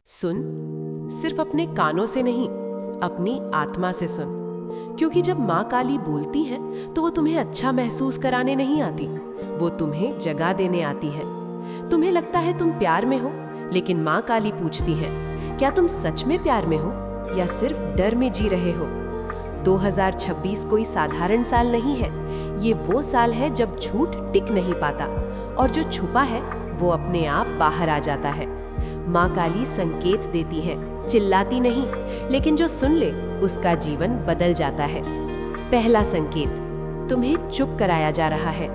सुन, सिर्फ अपने कानों से नहीं, अपनी आत्मा से सुन। क्योंकि जब माँ काली बोलती है तो वो तुम्हें अच्छा महसूस कराने नहीं आती, वो तुम्हें जगा देने आती है। तुम्हें लगता है तुम प्यार में हो, लेकिन माँ काली पूछती है, क्या तुम सच में प्यार में हो या सिर्फ डर में जी रहे हो? 2026 कोई साधारण साल नहीं है। ये वो साल है जब झूठ टिक नहीं पाता और जो छुपा है वो अपने आप बाहर आ जाता है। माँ काली संकेत देती है, चिल्लाती नहीं, लेकिन जो सुन ले उसका जीवन बदल जाता है। पहला संकेत, तुम्हें चुप कराया जा रहा है।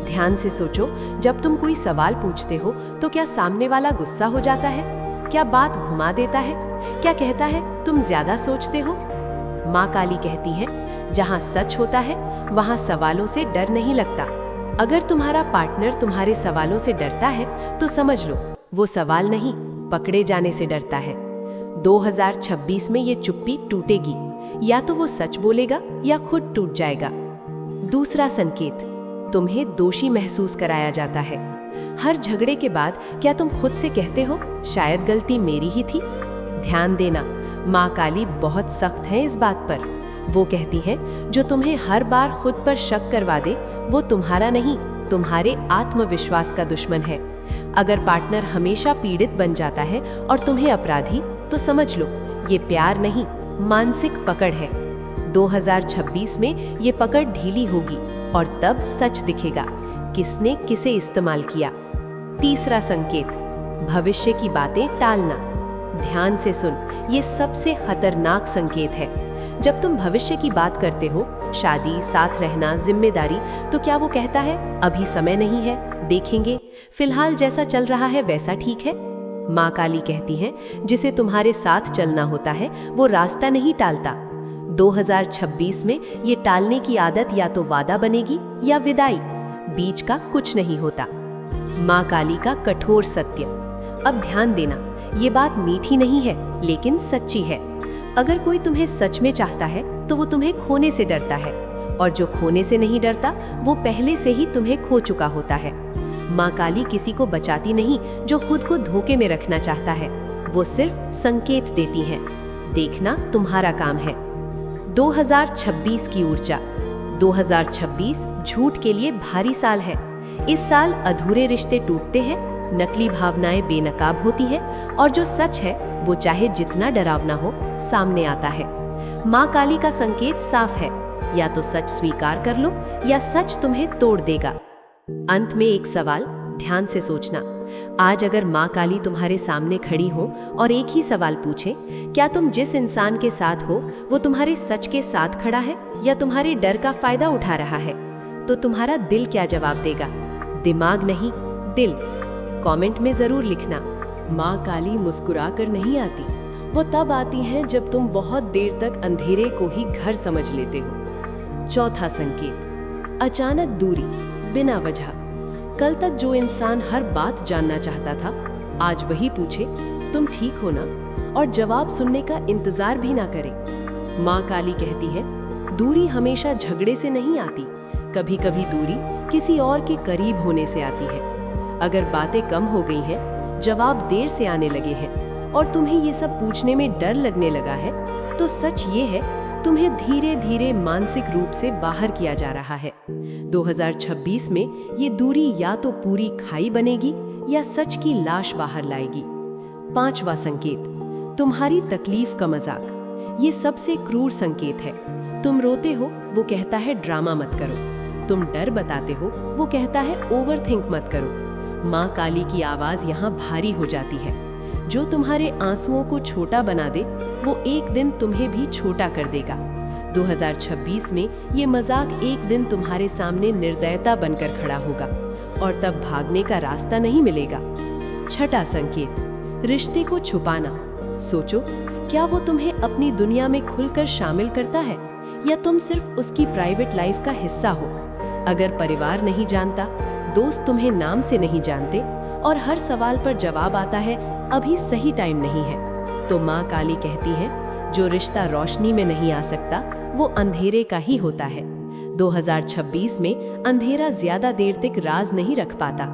ध्यान से सोचो, जब तुम कोई सवाल पूछते हो तो क्या सामने वाला गुस्सा हो जाता है? क्या बात घुमा देता है? क्या कहता है तुम ज्यादा सोचते हो? माँ काली कहती है, जहाँ सच होता है वहाँ सवालों से डर नहीं लगता। अगर तुम्हारा पार्टनर तुम्हारे सवालों से डरता है तो समझ लो वो सवाल नहीं, पकड़े जाने से डरता है। 2026 में ये चुप्पी टूटेगी, या तो वो सच बोलेगा या खुद टूट जाएगा। दूसरा संकेत, तुम्हें दोषी महसूस कराया जाता है। हर झगड़े के बाद क्या तुम खुद से कहते हो, शायद गलती मेरी ही थी? ध्यान देना, माँ काली बहुत सख्त है इस बात पर। वो कहती है, जो तुम्हें हर बार खुद पर शक करवा दे वो तुम्हारा नहीं, तुम्हारे आत्मविश्वास का दुश्मन है। अगर पार्टनर हमेशा पीड़ित बन जाता है और तुम्हें अपराधी, तो समझ लो ये प्यार नहीं, मानसिक पकड़ है। 2026 में ये पकड़ ढीली होगी और तब सच दिखेगा, किसने किसे इस्तेमाल किया। तीसरा संकेत, भविष्य की बातें टालना। ध्यान से सुन, ये सबसे खतरनाक संकेत है। जब तुम भविष्य की बात करते हो, शादी, साथ रहना, जिम्मेदारी, तो क्या वो कहता है अभी समय नहीं है, देखेंगे, फिलहाल जैसा चल रहा है वैसा ठीक है? माँ काली कहती है, जिसे तुम्हारे साथ चलना होता है वो रास्ता नहीं टालता। 2026 में ये टालने की आदत या तो वादा बनेगी या विदाई, बीच का कुछ नहीं होता। माँ काली का कठोर सत्य। अब ध्यान देना, ये बात मीठी नहीं है लेकिन सच्ची है। अगर कोई तुम्हें सच में चाहता है तो वो तुम्हें खोने से डरता है, और जो खोने से नहीं डरता वो पहले से ही तुम्हें खो चुका होता है। माँ काली किसी को बचाती नहीं जो खुद को धोखे में रखना चाहता है, वो सिर्फ संकेत देती हैं। देखना तुम्हारा काम है। 2026 की ऊर्जा। 2026 झूठ के लिए भारी साल है। इस साल अधूरे रिश्ते टूटते हैं, नकली भावनाएं बेनकाब होती हैं, और जो सच है वो चाहे जितना डरावना हो सामने आता है। माँ काली का संकेत साफ है, या तो सच स्वीकार कर लो या सच तुम्हें तोड़ देगा। अंत में एक सवाल, ध्यान से सोचना। आज अगर माँ काली तुम्हारे सामने खड़ी हो और एक ही सवाल पूछे, क्या तुम जिस इंसान के साथ हो वो तुम्हारे सच के साथ खड़ा है या तुम्हारे डर का फायदा उठा रहा है, तो तुम्हारा दिल क्या जवाब देगा? दिमाग नहीं, दिल। कमेंट में जरूर लिखना। माँ काली मुस्कुरा कर नहीं आती, वो तब आती हैं जब तुम बहुत देर तक अंधेरे को ही घर समझ लेते हो। चौथा संकेत, अचानक दूरी, बिना वजह। कल तक जो इंसान हर बात जानना चाहता था, आज वही पूछे तुम ठीक हो ना, और जवाब सुनने का इंतजार भी ना करे। माँ काली कहती है, दूरी हमेशा झगड़े से नहीं आती, कभी कभी दूरी किसी और के करीब होने से आती है। अगर बातें कम हो गई हैं, जवाब देर से आने लगे हैं और तुम्हें ये सब पूछने में डर लगने लगा है, तो सच ये है, तुम्हें धीरे धीरे मानसिक रूप से बाहर किया जा रहा है। 2026 में ये दूरी या तो पूरी खाई बनेगी या सच की लाश बाहर लाएगी। पांचवा संकेत, तुम्हारी तकलीफ का मजाक। ये सबसे क्रूर संकेत है। तुम रोते हो, वो कहता है ड्रामा मत करो। तुम डर बताते हो, वो कहता है ओवरथिंक मत करो। माँ काली की आवाज यहाँ भारी हो जाती है। जो तुम्हारे आंसुओं को छोटा बना दे वो एक दिन तुम्हें भी छोटा कर देगा। 2026 में ये मजाक एक दिन तुम्हारे सामने निर्दयता बनकर खड़ा होगा, और तब भागने का रास्ता नहीं मिलेगा। छठा संकेत, रिश्ते को छुपाना। सोचो, क्या वो तुम्हें अपनी दुनिया में खुलकर शामिल करता है या तुम सिर्फ उसकी प्राइवेट लाइफ का हिस्सा हो? अगर परिवार नहीं जानता, दोस्त तुम्हें नाम से नहीं जानते, और हर सवाल पर जवाब आता है अभी सही टाइम नहीं है, तो माँ काली कहती है, जो रिश्ता रोशनी में नहीं आ सकता वो अंधेरे का ही होता है। 2026 में अंधेरा ज्यादा देर तक राज नहीं रख पाता।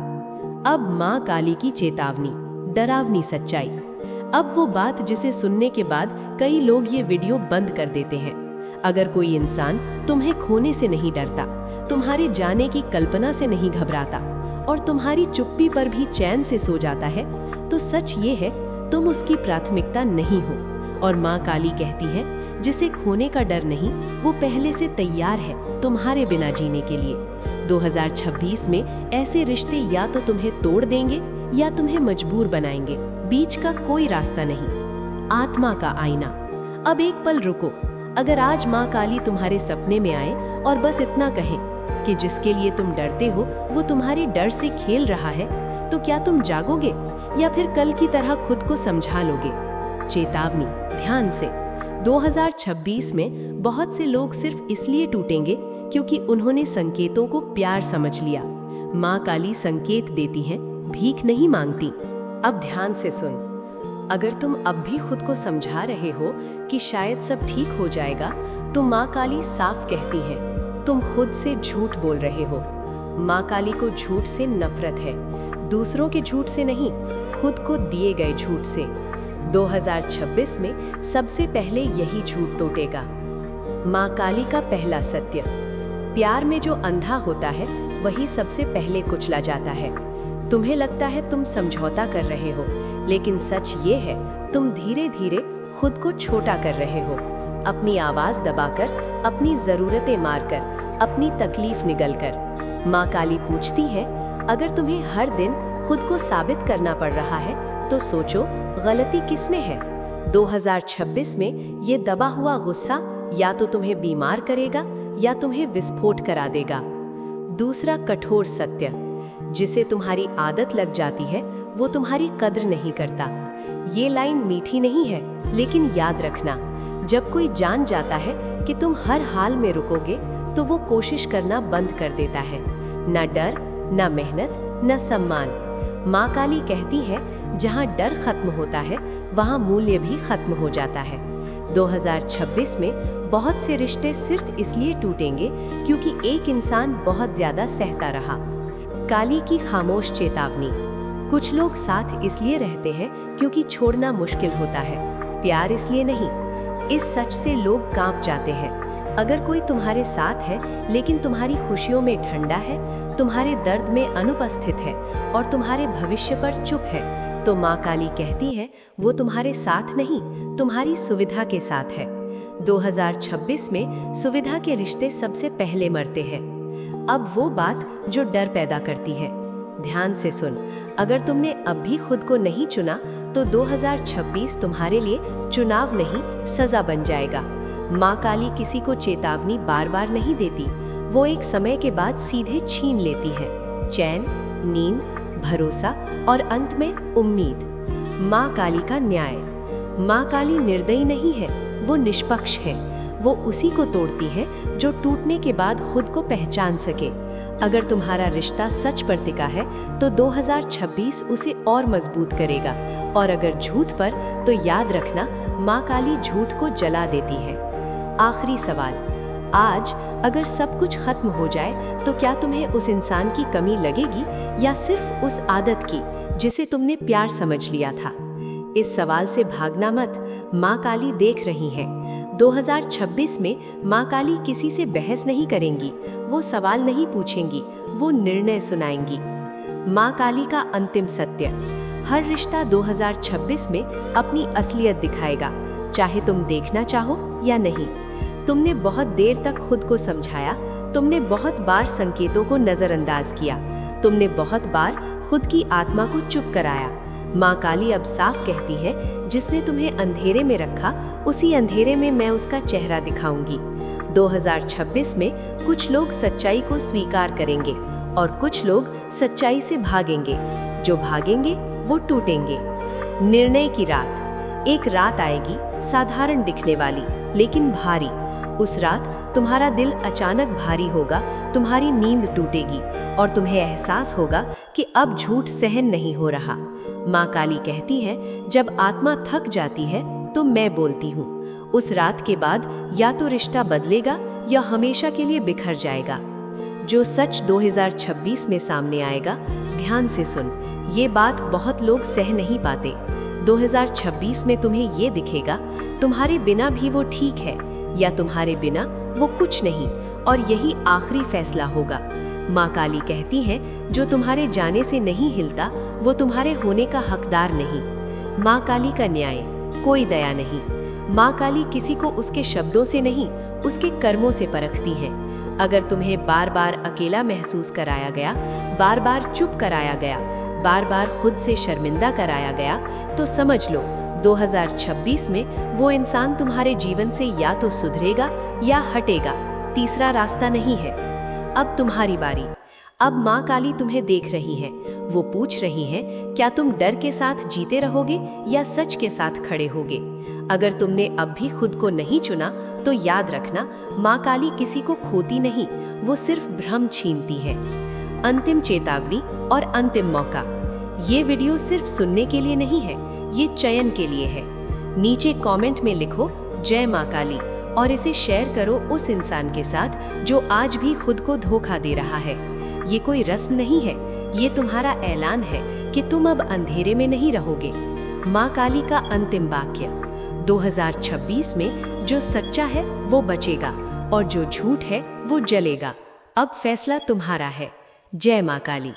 अब माँ काली की चेतावनी, डरावनी सच्चाई। अब वो बात जिसे सुनने के बाद कई लोग ये वीडियो बंद कर देते हैं। अगर कोई इंसान तुम्हें खोने से नहीं डरता, तुम्हारे जाने की कल्पना से नहीं घबराता और तुम्हारी चुप्पी पर भी चैन से सो जाता है, तो सच ये है तुम उसकी प्राथमिकता नहीं हो। और माँ काली कहती है, जिसे खोने का डर नहीं, वो पहले से तैयार है तुम्हारे बिना जीने के लिए। 2026 में ऐसे रिश्ते या तो तुम्हें तोड़ देंगे या तुम्हें मजबूर बनाएंगे, बीच का कोई रास्ता नहीं। आत्मा का आईना। अब एक पल रुको। अगर आज माँ काली तुम्हारे सपने में आए और बस इतना कहे कि जिसके लिए तुम डरते हो वो तुम्हारे डर से खेल रहा है, तो क्या तुम जागोगे या फिर कल की तरह खुद को समझा लोगे? चेतावनी, ध्यान से। 2026 में बहुत से लोग सिर्फ इसलिए टूटेंगे क्योंकि उन्होंने संकेतों को प्यार समझ लिया। माँ काली संकेत देती हैं, भीख नहीं मांगती। अब ध्यान से सुन। अगर तुम अब भी खुद को समझा रहे हो कि शायद सब ठीक हो जाएगा, तो माँ काली साफ कहती है, तुम खुद से झूठ बोल रहे हो। माँ काली को झूठ से नफरत है, दूसरों के झूठ से नहीं, खुद को दिए गए झूठ से। 2026 में सबसे पहले यही झूठ टूटेगा। माँ काली का पहला सत्य। प्यार में जो अंधा होता है वही सबसे पहले कुचला जाता है। तुम्हें लगता है तुम समझौता कर रहे हो, लेकिन सच ये है तुम धीरे धीरे खुद को छोटा कर रहे हो। अपनी आवाज दबाकर, अपनी जरूरतें मारकर, अपनी तकलीफ निगलकर। माँ काली पूछती है, अगर तुम्हें हर दिन खुद को साबित करना पड़ रहा है तो सोचो गलती किसमें है। 2026 में ये दबा हुआ गुस्सा या तो तुम्हें बीमार करेगा या तुम्हें विस्फोट करा देगा। दूसरा कठोर सत्य। जिसे तुम्हारी आदत लग जाती है वो तुम्हारी कद्र नहीं करता। ये लाइन मीठी नहीं है, लेकिन याद रखना, जब कोई जान जाता है कि तुम हर हाल में रुकोगे तो वो कोशिश करना बंद कर देता है। न डर, न मेहनत, न सम्मान। माँ काली कहती है, जहाँ डर खत्म होता है वहाँ मूल्य भी खत्म हो जाता है। 2026 में बहुत से रिश्ते सिर्फ इसलिए टूटेंगे क्योंकि एक इंसान बहुत ज्यादा सहता रहा। काली की खामोश चेतावनी। कुछ लोग साथ इसलिए रहते हैं क्योंकि छोड़ना मुश्किल होता है, प्यार इसलिए नहीं। इस सच से लोग कांप जाते हैं। अगर कोई तुम्हारे साथ है लेकिन तुम्हारी खुशियों में ठंडा है, तुम्हारे दर्द में अनुपस्थित है और तुम्हारे भविष्य पर चुप है, तो माँ काली कहती है वो तुम्हारे साथ नहीं, तुम्हारी सुविधा के साथ है। 2026 में सुविधा के रिश्ते सबसे पहले मरते हैं। अब वो बात जो डर पैदा करती है। ध्यान से सुन। अगर तुमने अब भी खुद को नहीं चुना तो 2026 तुम्हारे लिए चुनाव नहीं, सजा बन जाएगा। माँ काली किसी को चेतावनी बार बार नहीं देती, वो एक समय के बाद सीधे छीन लेती है। चैन, नींद, भरोसा और अंत में उम्मीद। माँ काली का न्याय। माँ काली निर्दयी नहीं है, वो निष्पक्ष है। वो उसी को तोड़ती है जो टूटने के बाद खुद को पहचान सके। अगर तुम्हारा रिश्ता सच पर टिका है तो 2026 उसे और मजबूत करेगा, और अगर झूठ पर, तो याद रखना, माँ काली झूठ को जला देती है। आखिरी सवाल। आज अगर सब कुछ खत्म हो जाए तो क्या तुम्हें उस इंसान की कमी लगेगी या सिर्फ उस आदत की जिसे तुमने प्यार समझ लिया था? इस सवाल से भागना मत, माँ काली देख रही है। 2026 में माँ काली किसी से बहस नहीं करेंगी, वो सवाल नहीं पूछेंगी, वो निर्णय सुनाएंगी। माँ काली का अंतिम सत्य। हर रिश्ता 2026 में अपनी असलियत दिखाएगा, चाहे तुम देखना चाहो या नहीं। तुमने बहुत देर तक खुद को समझाया, तुमने बहुत बार संकेतों को नजरअंदाज किया, तुमने बहुत बार खुद की आत्मा को चुप कराया। माँ काली अब साफ कहती है, जिसने तुम्हें अंधेरे में रखा, उसी अंधेरे में मैं उसका चेहरा दिखाऊंगी। 2026 में कुछ लोग सच्चाई को स्वीकार करेंगे और कुछ लोग सच्चाई से भागेंगे। जो भागेंगे वो टूटेंगे। निर्णय की रात। एक रात आएगी, साधारण दिखने वाली लेकिन भारी। उस रात तुम्हारा दिल अचानक भारी होगा, तुम्हारी नींद टूटेगी और तुम्हें एहसास होगा कि अब झूठ सहन नहीं हो रहा। माँ काली कहती है, जब आत्मा थक जाती है तो मैं बोलती हूँ। उस रात के बाद या तो रिश्ता बदलेगा या हमेशा के लिए बिखर जाएगा। जो सच 2026 में सामने आएगा, ध्यान से सुन। ये बात बहुत लोग सह नहीं पाते। 2026 में तुम्हें ये दिखेगा, तुम्हारे बिना भी वो ठीक है या तुम्हारे बिना वो कुछ नहीं, और यही आखिरी फैसला होगा। माँ काली कहती है, जो तुम्हारे जाने से नहीं हिलता वो तुम्हारे होने का हकदार नहीं। माँ काली का न्याय, कोई दया नहीं। माँ काली किसी को उसके शब्दों से नहीं, उसके कर्मों से परखती है। अगर तुम्हें बार बार अकेला महसूस कराया गया, बार बार चुप कराया गया, बार बार खुद से शर्मिंदा कराया गया, तो समझ लो 2026 में वो इंसान तुम्हारे जीवन से या तो सुधरेगा या हटेगा। तीसरा रास्ता नहीं है। अब तुम्हारी बारी। अब माँ काली तुम्हें देख रही है। वो पूछ रही है, क्या तुम डर के साथ जीते रहोगे या सच के साथ खड़े होगे? अगर तुमने अब भी खुद को नहीं चुना तो याद रखना, माँ काली किसी को खोती नहीं, वो सिर्फ भ्रम छीनती है। अंतिम चेतावनी और अंतिम मौका। ये वीडियो सिर्फ सुनने के लिए नहीं है, ये चयन के लिए है। नीचे कमेंट में लिखो जय माँ काली और इसे शेयर करो उस इंसान के साथ जो आज भी खुद को धोखा दे रहा है। ये कोई रस्म नहीं है, ये तुम्हारा ऐलान है कि तुम अब अंधेरे में नहीं रहोगे। माँ काली का अंतिम वाक्य। 2026 में जो सच्चा है वो बचेगा और जो झूठ है वो जलेगा। अब फैसला तुम्हारा है। जय माँ काली।